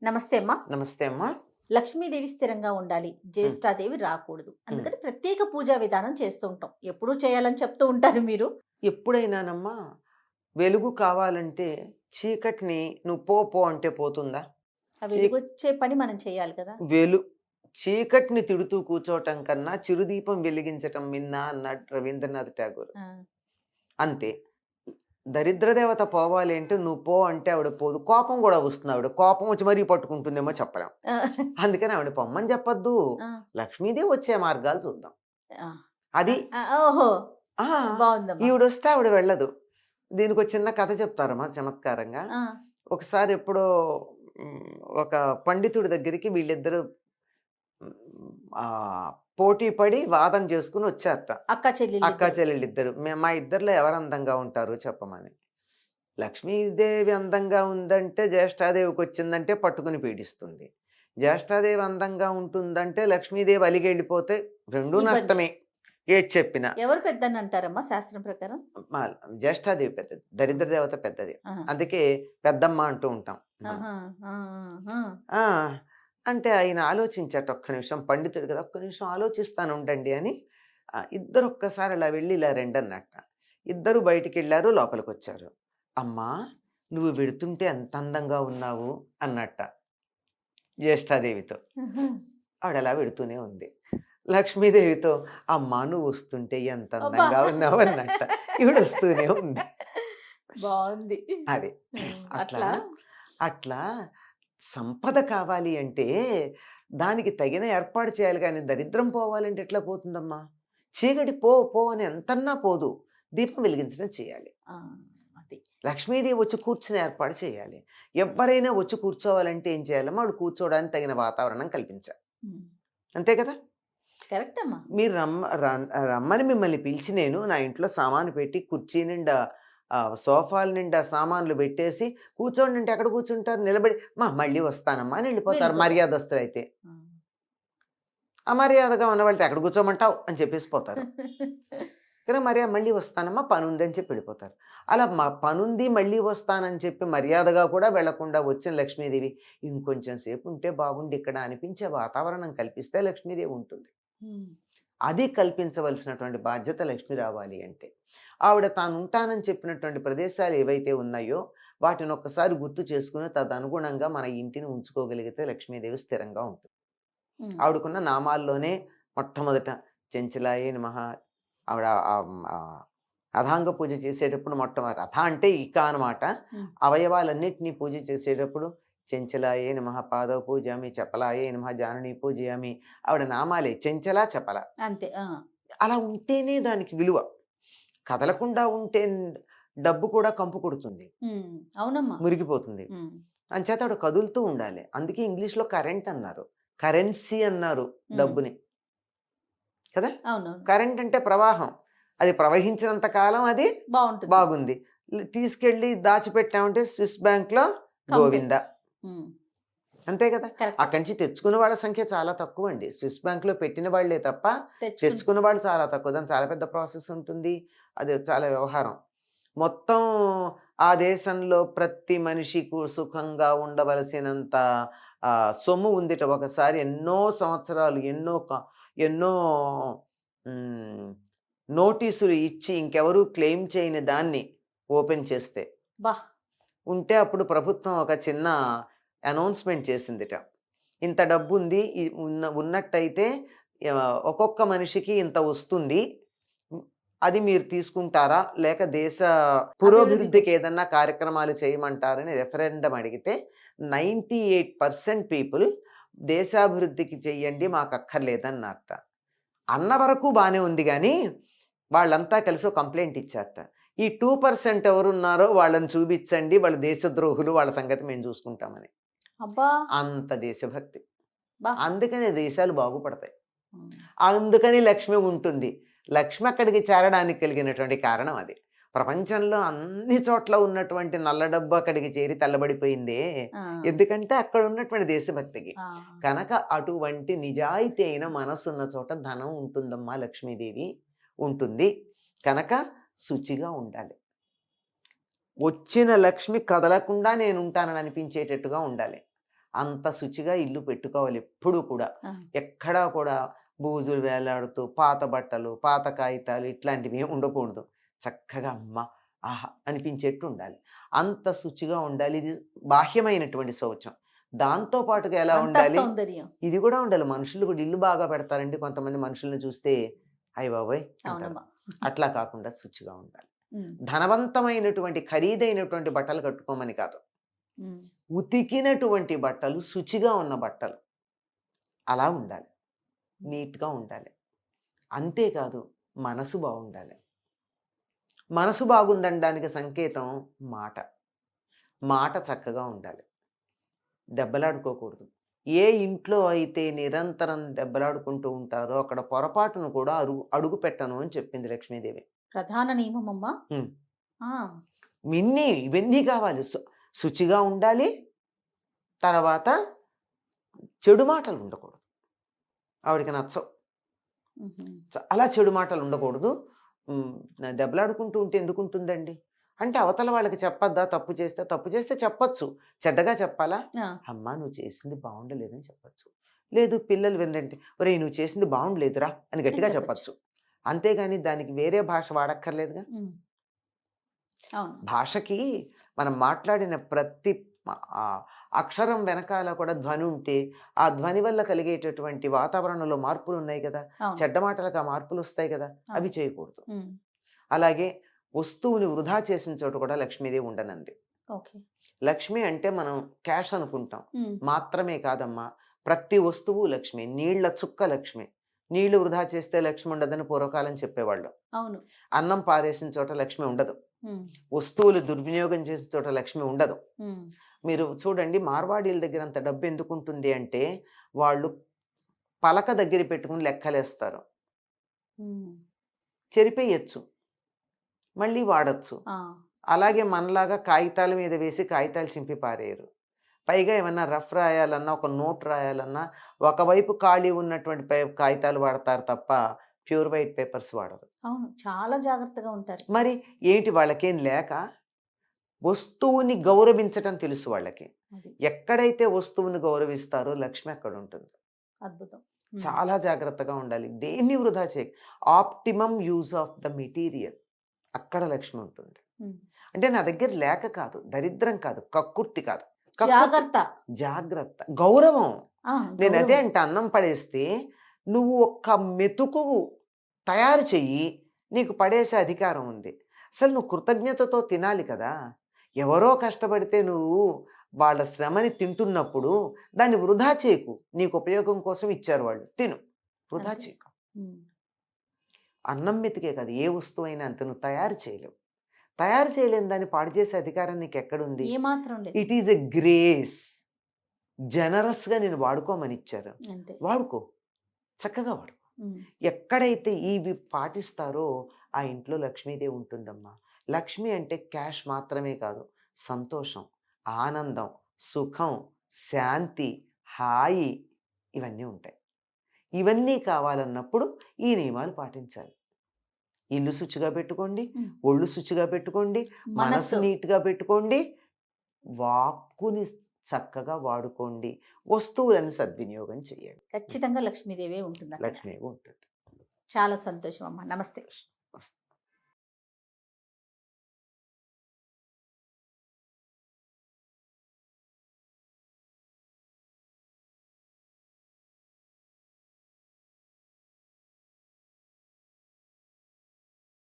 నమస్తే అమ్మా. నమస్తే అమ్మా. లక్ష్మీదేవి స్థిరంగా ఉండాలి. హ్మ్. జ్యేష్ఠాదేవి రాకూడదు. హ్మ్. అందుకని ప్రత్యేక పూజా విధానం చేస్తూ ఉంటాం. ఎప్పుడూ చేయాలని చెప్తూ ఉంటారు మీరు. ఎప్పుడైనానమ్మా వెలుగు కావాలంటే చీకటిని నువ్వు పో పో అంటే పోతుందా? ఆ చీ వెలుగొచ్చే పని మనం చేయాలి కదా! వెలు చీకటిని తిడుతూ కూర్చోవటం కన్నా చిరుదీపం వెలిగించటం మిన్నా అన్నాడు రవీంద్రనాథ్ ఠాగూర్. ఆ! అంతే. దరిద్ర దేవత పోవాలి అంటే నువ్వు పో అంటే ఆవిడ పోదు. కోపం గూడా వస్తుంది ఆవిడ. కోపం వచ్చి మరీ పట్టుకుంటుందేమో చెప్పలేం. ఆ! అందుకని ఆవిడని పొమ్మని చెప్పొద్దు. ఆ! లక్ష్మీదేవి వచ్చే మార్గాలు చూద్దాం. ఆ! అది ఆ! ఓహో! ఆ! బావుందమ్మా. ఈవిడొస్తే ఆవిడ వెళ్ళదు. దీనికో చిన్న కథ చెప్తారమ్మా చమత్కారంగా. ఆ! ఒకసారి ఎప్పుడో హ్మ్, ఒక పండితుడి దగ్గరికి వీళ్ళిద్దరూ హ్మ్, పోటీ పడి వాదన చేసుకొని వచ్చారట. అక్కా అక్కా చెల్లెలిద్దరు. చెల్లెలిద్దరు. మా ఇద్దరిలో ఎవరు అందంగా ఉంటారు చెప్పమని. లక్ష్మీదేవి అందంగా ఉందంటే జ్యేష్ఠాదేవికొచ్చిందంటే పట్టుకొని పీడిస్తుంది. జ్యేష్ఠాదేవి అందంగా ఉంటుందంటే లక్ష్మీదేవి అలిగెళ్ళిపోతే రెండూ ఇబ్బంది. నష్టమే. ఏది చెప్పినా. ఎవరు పెద్దనంటారమ్మా శాస్త్రం ప్రకారం? మా జ్యేష్ఠాదేవి పెద్దది. దరిద్ర దేవత పెద్దది. ఆహా! అందుకే పెద్దమ్మ అంటూ ఉంటాం మనం. ఆహా! ఆ! ఆ! ఆ! ఆ! అంటే ఆయన ఆలోచించాట ఒక్క నిమిషం పండితుడు కదా! ఒక్క నిమిషం ఆలోచిస్తాను ఉండండి అని ఇద్దరు ఒక్కసారి అలా వెళ్లి ఇలా రండన్నట్ట. ఇద్దరు బయటికెళ్లారు లోపలికొచ్చారు. "అమ్మా! నువ్వు వెడుతుంటే ఎంత అందంగా ఉన్నావు" అన్నట్ట జ్యేష్ఠాదేవితో. ఆహా! ఆవిడలా వెడుతూనే ఉంది. లక్ష్మీదేవితో "అమ్మా! నువ్వొస్తుంటే ఎంత అబ్బా! అందంగా ఉన్నావు" అన్నట్ట. ఈవిడొస్తూనే ఉంది. బావుంది. అది. హ్మ్. అట్లా, అట్లా అట్లా సంపద కావాలి అంటే, దానికి తగిన ఏర్పాటు చేయాలి గానీ, దరిద్రం పోవాలంటే ఎట్లా పోతుందమ్మా? చీకటి పో, పో అని ఎంతన్నా పోదు. దీపం వెలిగించడం చేయాలి. ఆ! అది. లక్ష్మీదేవి వచ్చి కూర్చునే ఏర్పాటు చేయాలి. ఎవ్వరైనా వచ్చి కూర్చోవాలంటే ఏం చేయాలమ్మా? ఆవిడ కూర్చోవడానికి తగిన వాతావరణం కల్పించాలి. హ్మ్. అంతే కదా! కరెక్ట్ అమ్మా. మీరు రమ్మని మిమ్మల్ని పిలిచి నేను నా ఇంట్లో సామాను పెట్టి కుర్చీ నిండా సోఫాల నిండా సామాన్లు పెట్టేసి కూర్చోండి అంటే ఎక్కడ కూర్చుంటారు? నిలబడి మళ్ళీ వస్తానమ్మా అని వెళ్ళిపోతారు వెళ్ళిపోతారు. మర్యాదస్తులైతే. ఆ! అమర్యాదగా ఉన్నవాళ్ళతో ఎక్కడ కూర్చోమంటావు అని చెప్పేసి పోతారు. కానీ మళ్ళీ వస్తానమ్మా పనుంది అని చెప్పి వెళ్ళిపోతారు. అలా పనుంది మళ్ళీ వస్తానని చెప్పి మర్యాదగా కూడా వెళ్ళకుండా వచ్చిన లక్ష్మీదేవి ఇంకొంచెం సేపు ఉంటే బాగుండు ఇక్కడ అనిపించే వాతావరణం కల్పిస్తే లక్ష్మీదేవి ఉంటుంది. హ్మ్. అది కల్పించవలసినటువంటి బాధ్యత లక్ష్మి రావాలి అంటే. ఆవిడ తానుంటానని చెప్పినటువంటి ప్రదేశాలు ఏవైతే ఉన్నాయో, వాటిని ఒక్కసారి గుర్తు చేసుకొని తదనుగుణంగా మన ఇంటిని ఉంచుకోగలిగితే లక్ష్మీదేవి స్థిరంగా ఉంటుంది. హ్మ్. ఆవిడకున్న నామాల్లోనే మొట్టమొదట చెంచలాయే నమః ఆవిడ అథాంగ పూజ చేసేటప్పుడు రథ అంటే ఇక అనమాట. హ్మ్. అవయవాలన్నిటిని పూజ చేసేటప్పుడు చెంచలాయే నమః పాదౌ పూజయామి, చపలాయే నమః జానుని పూజయామి. ఆవిడ నామాలే చెంచల, చపల. అంతే. ఆ! అలా ఉంటేనే దానికి విలువ. కదలకుండా ఉంటే డబ్బు కూడా కంపు కొడుతుంది. హ్మ్. అవునమ్మా. మురిగిపోతుంది. హ్మ్. అంచేత ఆవిడ కదులుతూ ఉండాలి. అందుకే ఇంగ్లీష్‌లో కరెంట్ అన్నారు. కరెన్సీ అన్నారు హ్మ్. డబ్బుని. కదా! అవునవును. కరెంట్ అంటే ప్రవాహం. అది ప్రవహించినంత కాలం అది బావుంటుంది. బాగుంది. తీసుకెళ్ళి దాచిపెట్టామంటే స్విస్ బ్యాంక్‌లో కంపే. గోవిందా. హ్మ్. అంతే కదా! కరెక్ట్. అక్కడి నుంచి తెచ్చుకున్న వాళ్ళ సంఖ్య చాలా తక్కువండి. స్విస్ బ్యాంక్‌లో పెట్టిన వాళ్ళే తప్ప, తెచ్చుకుని తెచ్చుకున్న వాళ్ళు చాలా తక్కువ. దానికి చాలా పెద్ద ప్రాసెస్ ఉంటుంది. అది చాలా వ్యవహారం. మొత్తం ఆ దేశంలో ప్రతి మనిషి సుఖంగా ఉండవలసినంత సొమ్ము ఉందిట. ఒకసారి ఎన్నో సంవత్సరాలు ఎన్నో హ్మ్. నోటీసులు ఇచ్చి ఇంకెవరు క్లెయిమ్ చేయని దాన్ని ఓపెన్ చేస్తే. అబ్బా! ఉంటే అప్పుడు ప్రభుత్వం ఒక చిన్న అనౌన్స్‌మెంట్ చేసిందిట. ఇంత డబ్బుంది. ఉన్నట్టయితే ఒక్కొక్క మనిషికి ఇంత వస్తుంది. హ్మ్. అది మీరు తీసుకుంటారా? లేక దేశ అభివృద్ధి పురోభివృద్ధికి కోసం. ఏదన్నా కార్యక్రమాలు చేయమంటారని రెఫరెండమ్ అడిగితే 98% పీపుల్ దేశాభివృద్ధికి చెయ్యండి మాకక్కర్లేదన్నారట. అన్న వరకు బానే ఉంది గానీ, వాళ్ళంతా కలిసి ఓ కంప్లెయింట్ ఇచ్చారట. ఈ 2% ఎవరున్నారో వాళ్ళని చూపిచ్చండి. వాళ్ళు దేశద్రోహులు. వాళ్ళ సంగతి మేము చూసుకుంటామని. అబ్బా! అంత దేశభక్తి. అబ్బా! అందుకనే దేశాలు బాగుపడతాయి. హ్మ్. అందుకని లక్ష్మి ఉంటుంది. లక్ష్మి అక్కడికి చేరడానికి కలిగినటువంటి కారణం అది. ప్రపంచంలో అన్ని చోట్ల ఉన్నటువంటి నల్ల డబ్బు అక్కడికి చేరి తెల్లబడిపోయిందే. ఆ! ఎందుకంటే అక్కడ ఉన్నటువంటి దేశభక్తికి. ఆ! కనుక అటువంటి నిజాయితీ అయిన మనసున్న చోట ధనం ఉంటుందమ్మా లక్ష్మీదేవి ఉంటుంది. కనుక శుచిగా ఉండాలి. వచ్చిన లక్ష్మి కదలకుండా నేనుంటానని అనిపించేటట్టుగా ఉండాలి. అంత శుచిగా ఇల్లు పెట్టుకోవాలి ఎప్పుడూ కూడా. ఆ! ఎక్కడా కూడా బూజులు వేలాడుతూ, పాత బట్టలు, పాత కాగితాలు ఇట్లాంటివి ఏమి ఉండకూడదు. చక్కగా అమ్మ! ఆహా! అనిపించేట్టు ఉండాలి. అంత శుచిగా ఉండాలి. ఇది బాహ్యమైనటువంటి శౌచం. దాంతో పాటుగా ఎలా ఉండాలి? అంతఃసౌందర్యం. ఇది కూడా ఉండాలి. మనుషులు కూడా ఇల్లు బాగా పెడతారండి. కొంతమంది మనుషుల్ని చూస్తే అయ్య బాబోయ్! అంటారు. అవునమ్మా. అట్లా కాకుండా శుచిగా ఉండాలి. హ్మ్. ధనవంతమైనటువంటి, ఖరీదైనటువంటి బట్టలు కట్టుకోమని కాదు. హ్మ్. ఉతికినటువంటి బట్టలు, శుచిగా ఉన్న బట్టలు అలా ఉండాలి. నీట్‌గా ఉండాలి. అంతేకాదు మనసు బాగుండాలి. మనసు బాగుందనడానికి సంకేతం మాట. మాట చక్కగా ఉండాలి. దెబ్బలాడుకోకూడదు. ఏ ఇంట్లో అయితే నిరంతరం దెబ్బలాడుకుంటూ ఉంటారో అక్కడ పొరపాటును కూడా అడుగు పెట్టను అని చెప్పింది లక్ష్మీదేవి. ప్రధాన నియమమమ్మా. హ్మ్. ఆ! ఇవన్నీ కావాలి. శుచిగా ఉండాలి. తర్వాత చెడు మాటలు ఉండకూడదు. ఆవిడకి నచ్చవు. హుహు. అలా చెడు మాటలు ఉండకూడదు. దెబ్బలాడుకుంటూ ఉంటే ఎందుకుంటుందండి? అంటే అవతల వాళ్ళకి చెప్పొద్దా? తప్పు చేస్తే? తప్పు చేస్తే చెప్పొచ్చు. చెడ్డగా చెప్పాలా? ఆ! అమ్మా నువ్వు చేసింది బాగుండలేదని చెప్పొచ్చు. లేదు పిల్లలు వినంటే, ఒరేయ్ నువ్వు చేసింది బాగుండలేదురా అని గట్టిగా చెప్పొచ్చు. చెప్పొచ్చు. అంతేగాని దానికి వేరే భాష వాడక్కర్లేదుగా. హ్మ్. అవును. భాషకి మనం మాట్లాడిన ప్రతి ఆహ్, అక్షరం వెనకాల కూడా ధ్వని ఉంటే, ఆ ధ్వని వల్ల కలిగేటటువంటి వాతావరణంలో మార్పులున్నాయి గదా! అవును. చెడ్డ మాటలకు ఆ మార్పులొస్తాయి గదా! అవి అవును. చేయకూడదు. హ్మ్. అలాగే వస్తువుని వృధా చేసిన చోట కూడా లక్ష్మీదేవి ఉండనంది. ఓకే. లక్ష్మి అంటే మనం క్యాష్ అనుకుంటాం. హ్మ్. మాత్రమే కాదమ్మా! ప్రతి వస్తువు లక్ష్మి. నీళ్ల చుక్క లక్ష్మి. నీళ్లు వృధా చేస్తే లక్ష్మి ఉండదని పూర్వకాలం చెప్పేవాళ్ళు. అవును. అన్నం పారేసిన చోట లక్ష్మి ఉండదు. హ్మ్. వస్తువులు దుర్వినియోగం చేసిన చోట లక్ష్మి ఉండదు. హ్మ్. మీరు చూడండి మార్వాడీల దగ్గర అంత డబ్బు ఎందుకుంటుంది అంటే, వాళ్ళు పలక దగ్గర పెట్టుకొని లెక్కలేస్తారు. హ్మ్. చెరిపేయొచ్చు. మళ్ళీ వాడొచ్చు. ఆ! అలాగే మనలాగా కాగితాల మీద వేసి కాగితాలు చింపి పారేయరు. పైగా ఏమన్నా రఫ్ రాయాలన్నా, ఒక నోట్ రాయాలన్నా, ఒకవైపు ఖాళీ ఉన్నటువంటి కాగితాలు వాడతారు తప్ప, ప్యూర్ వైట్ పేపర్స్ వాడరు. అవును. చాలా జాగ్రత్తగా ఉంటారు. మరి ఏంటి వాళ్ళకేం లేక? వస్తువుని గౌరవించటం తెలుసు వాళ్ళకి. అది. ఎక్కడైతే వస్తువుని గౌరవిస్తారో లక్ష్మి అక్కడుంటుంది. అద్భుతం. హ్మ్. చాలా జాగ్రత్తగా ఉండాలి. దేన్ని వృధా చేయకు. Optimum use of the material. అక్కడ లక్ష్మి ఉంటుంది. హ్మ్. అంటే నా దగ్గర లేక కాదు, దరిద్రం కాదు, కక్కుర్తి కాదు. జాగ్రత్త. జాగ్రత్త. గౌరవం. ఆ! నేనదే గౌరవం. అంటా అన్నం పడేస్తే నువ్వు ఒక్క మెతుకు తయారు చెయ్యి. నీకు పడేసే అధికారం ఉంది. అసలు నువ్వు కృతజ్ఞతతో తినాలి కదా! ఎవరో కష్టపడితే నువ్వు వాళ్ళ శ్రమని తింటున్నప్పుడు దాన్ని వృధా చేయకు. నీకు ఉపయోగం కోసం ఇచ్చారు వాళ్ళు. తిను. వృధా అంతే. చేయకు. హ్మ్. అన్నం మెతుకే కాదు ఏ వస్తువైనా అంతే నువ్వు తయారు చేయలేవు. తయారు చేయలేని దాన్ని పాడు చేసే అధికారం నీకెక్కడుంది? ఏమాత్రం లేదు. It is a grace. జనరస్‌గా నిన్ను వాడుకోమని ఇచ్చారు. అంతే. వాడుకో. చక్కగా వాడుకో. హ్మ్. ఎక్కడైతే ఇవి పాటిస్తారో ఆ ఇంట్లో లక్ష్మీదేవి ఉంటుందమ్మా. లక్ష్మి అంటే క్యాష్ మాత్రమే కాదు. సంతోషం, ఆనందం, సుఖం, శాంతి, హాయి ఇవన్నీ ఉంటాయి. ఇవన్నీ కావాలన్నప్పుడు ఈ నియమాలు పాటించాలి. ఇల్లు శుచిగా పెట్టుకోండి. హ్మ్. ఒళ్ళు శుచిగా పెట్టుకోండి. మనసు మనస్సు. నీట్‌గా పెట్టుకోండి. వాక్కుని చక్కగా వాడుకోండి. వస్తువులను సద్వినియోగం చేయండి. ఖచ్చితంగా లక్ష్మీదేవే ఉంటుందక్కడ. లక్ష్మి ఉంటుంది. చాలా సంతోషం అమ్మా. నమస్తే. వస్తుంది.